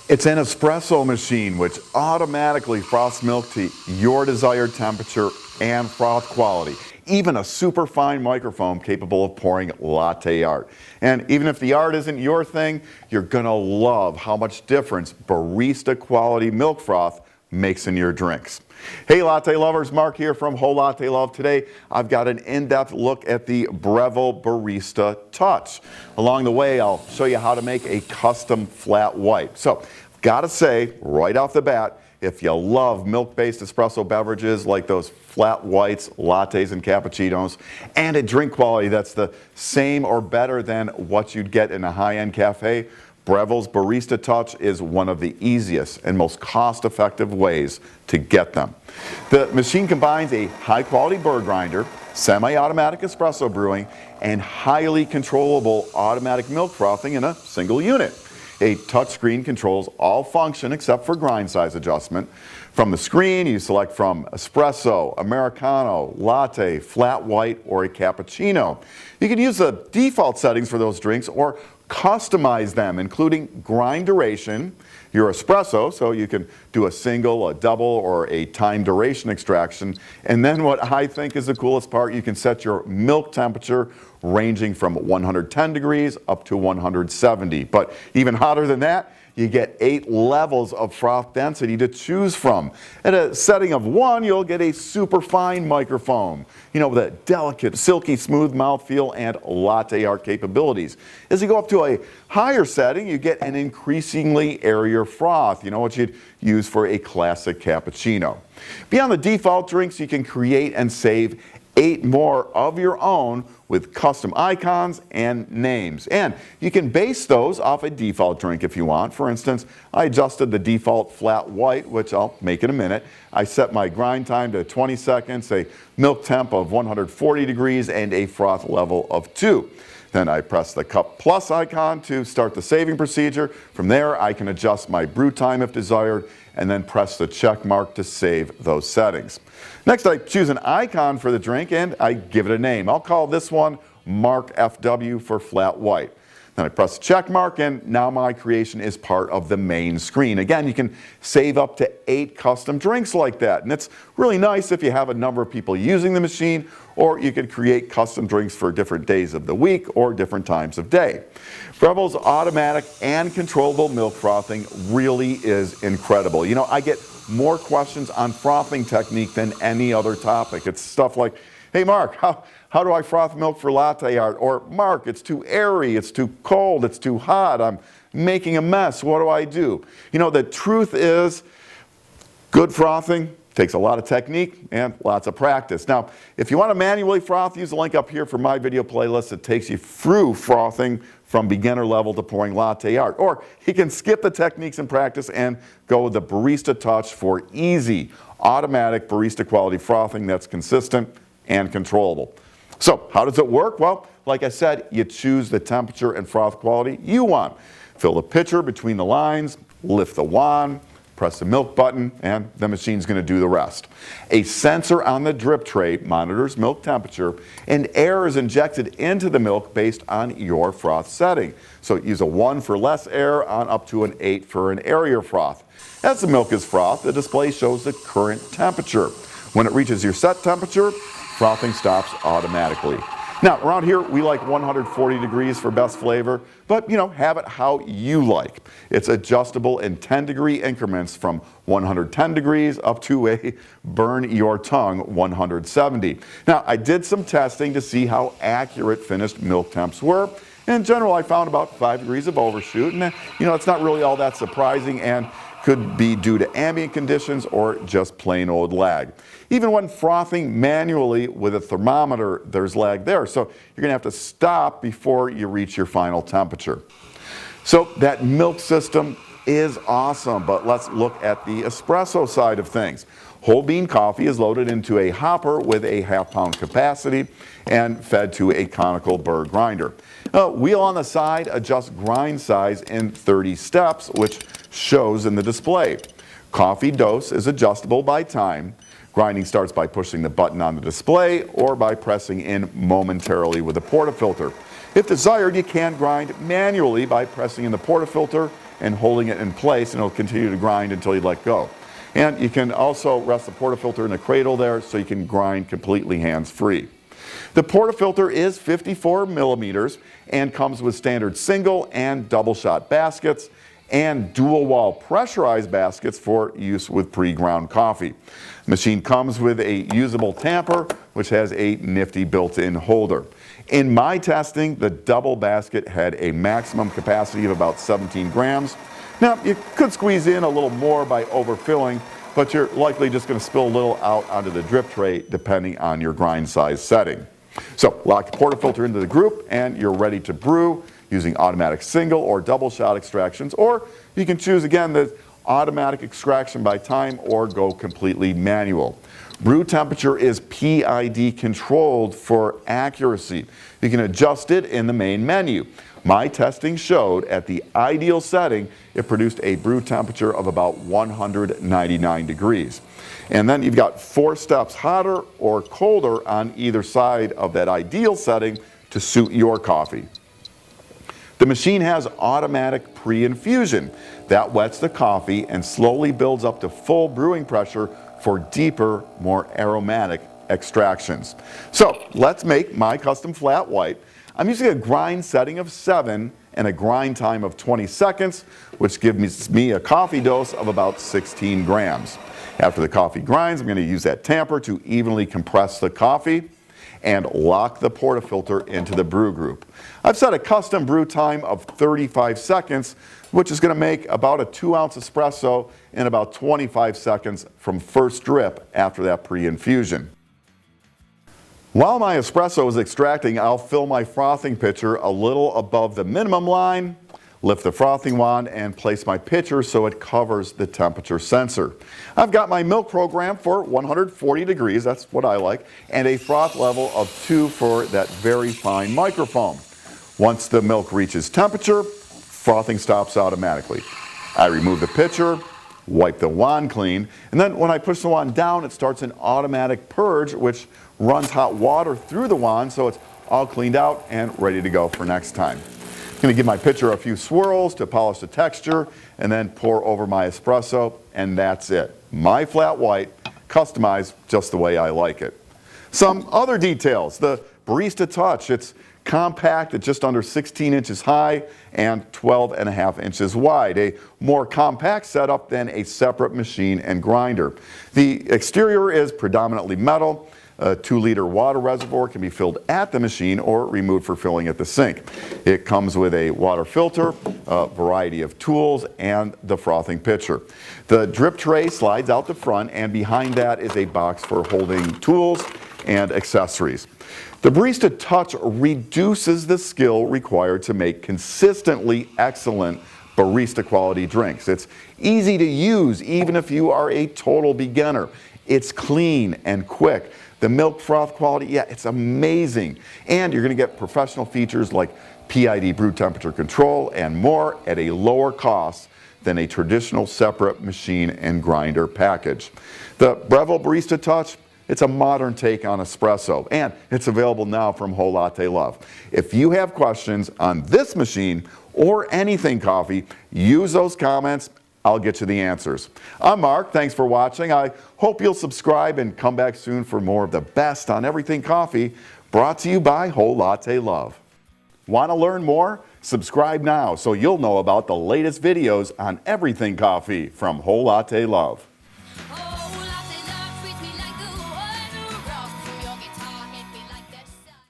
It's an espresso machine which automatically froths milk to your desired temperature and froth quality. Even a superfine microphone capable of pouring latte art. And even if the art isn't your thing, you're gonna love how much difference barista quality milk froth makes in your drinks. Hey latte lovers, Marc here from Whole Latte Love. Today I've got an in-depth look at the Breville Barista Touch. Along the way I'll show you how to make a custom flat white. So gotta say right off the bat, if you love milk-based espresso beverages like those flat whites, lattes, and cappuccinos, and a drink quality that's the same or better than what you'd get in a high-end cafe, Breville's Barista Touch is one of the easiest and most cost-effective ways to get them. The machine combines a high-quality burr grinder, semi-automatic espresso brewing, and highly controllable automatic milk frothing in a single unit. A touchscreen controls all function except for grind size adjustment. From the screen, you select from espresso, americano, latte, flat white, or a cappuccino. You can use the default settings for those drinks or customize them, including grind duration, your espresso, so you can do a single, a double, or a time duration extraction. And then what I think is the coolest part, you can set your milk temperature ranging from 110 degrees up to 170. But even hotter than that, you get 8 levels of froth density to choose from. At a setting of 1, you'll get a superfine microphone, with a delicate, silky smooth mouthfeel and latte art capabilities. As you go up to a higher setting, you get an increasingly airier froth, what you'd use for a classic cappuccino. Beyond the default drinks, you can create and save 8 more of your own with custom icons and names. And you can base those off a default drink if you want. For instance, I adjusted the default flat white, which I'll make in a minute. I set my grind time to 20 seconds, a milk temp of 140 degrees, and a froth level of 2. Then I press the Cup Plus icon to start the saving procedure. From there, I can adjust my brew time if desired, and then press the check mark to save those settings. Next, I choose an icon for the drink and I give it a name. I'll call this one Marc FW for flat white. Then I press the check mark and now my creation is part of the main screen. Again, you can save up to 8 custom drinks like that. And it's really nice if you have a number of people using the machine, or you could create custom drinks for different days of the week or different times of day. Breville's automatic and controllable milk frothing really is incredible. I get more questions on frothing technique than any other topic. It's stuff like, hey Marc, how do I froth milk for latte art? Or Marc, it's too airy, it's too cold, it's too hot, I'm making a mess, what do I do? The truth is, good frothing takes a lot of technique and lots of practice. Now, if you want to manually froth, use the link up here for my video playlist that takes you through frothing from beginner level to pouring latte art. Or you can skip the techniques and practice and go with the Barista Touch for easy, automatic barista quality frothing that's consistent and controllable. So how does it work? Well, like I said, you choose the temperature and froth quality you want. Fill the pitcher between the lines, lift the wand, press the milk button, and the machine's going to do the rest. A sensor on the drip tray monitors milk temperature, and air is injected into the milk based on your froth setting. So use a 1 for less air on up to an 8 for an airier froth. As the milk is frothed, the display shows the current temperature. When it reaches your set temperature, frothing stops automatically. Now, around here, we like 140 degrees for best flavor, but have it how you like. It's adjustable in 10-degree increments from 110 degrees up to a burn your tongue 170. Now, I did some testing to see how accurate finished milk temps were. In general, I found about 5 degrees of overshoot, and it's not really all that surprising and could be due to ambient conditions or just plain old lag. Even when frothing manually with a thermometer, there's lag there. So you're going to have to stop before you reach your final temperature. So that milk system is awesome, but let's look at the espresso side of things. Whole bean coffee is loaded into a hopper with a half-pound capacity and fed to a conical burr grinder. A wheel on the side adjusts grind size in 30 steps, which shows in the display. Coffee dose is adjustable by time. Grinding starts by pushing the button on the display or by pressing in momentarily with a portafilter. If desired, you can grind manually by pressing in the portafilter and holding it in place, and it'll continue to grind until you let go. And you can also rest the portafilter in the cradle there so you can grind completely hands-free. The portafilter is 54 millimeters and comes with standard single and double shot baskets and dual wall pressurized baskets for use with pre-ground coffee. The machine comes with a usable tamper, which has a nifty built-in holder. In my testing, the double basket had a maximum capacity of about 17 grams. Now, you could squeeze in a little more by overfilling, but you're likely just going to spill a little out onto the drip tray depending on your grind size setting. So, lock the portafilter into the group and you're ready to brew using automatic single or double shot extractions, or you can choose again the automatic extraction by time or go completely manual. Brew temperature is PID controlled for accuracy. You can adjust it in the main menu. My testing showed at the ideal setting, it produced a brew temperature of about 199 degrees. And then you've got 4 steps hotter or colder on either side of that ideal setting to suit your coffee. The machine has automatic pre-infusion. That wets the coffee and slowly builds up to full brewing pressure for deeper, more aromatic extractions. So let's make my custom flat white. I'm using a grind setting of 7 and a grind time of 20 seconds, which gives me a coffee dose of about 16 grams. After the coffee grinds, I'm going to use that tamper to evenly compress the coffee and lock the portafilter into the brew group. I've set a custom brew time of 35 seconds, which is going to make about a 2-ounce espresso in about 25 seconds from first drip after that pre-infusion. While my espresso is extracting, I'll fill my frothing pitcher a little above the minimum line, lift the frothing wand, and place my pitcher so it covers the temperature sensor. I've got my milk program for 140 degrees, that's what I like, and a froth level of 2 for that very fine microphone. Once the milk reaches temperature, frothing stops automatically. I remove the pitcher, wipe the wand clean, and then when I push the wand down, it starts an automatic purge, which runs hot water through the wand so it's all cleaned out and ready to go for next time. I'm going to give my pitcher a few swirls to polish the texture and then pour over my espresso, and that's it. My flat white, customized just the way I like it. Some other details. The Barista Touch, it's compact at just under 16 inches high and 12.5 inches wide. A more compact setup than a separate machine and grinder. The exterior is predominantly metal. A 2-liter water reservoir can be filled at the machine or removed for filling at the sink. It comes with a water filter, a variety of tools, and the frothing pitcher. The drip tray slides out the front, and behind that is a box for holding tools and accessories. The Barista Touch reduces the skill required to make consistently excellent barista quality drinks. It's easy to use even if you are a total beginner. It's clean and quick. The milk froth quality, yeah, it's amazing. And you're going to get professional features like PID brew temperature control and more at a lower cost than a traditional separate machine and grinder package. The Breville Barista Touch, it's a modern take on espresso, and it's available now from Whole Latte Love. If you have questions on this machine or anything coffee, use those comments. I'll get you the answers. I'm Mark. Thanks for watching. I hope you'll subscribe and come back soon for more of the best on everything coffee, brought to you by Whole Latte Love. Want to learn more? Subscribe now so you'll know about the latest videos on everything coffee from Whole Latte Love.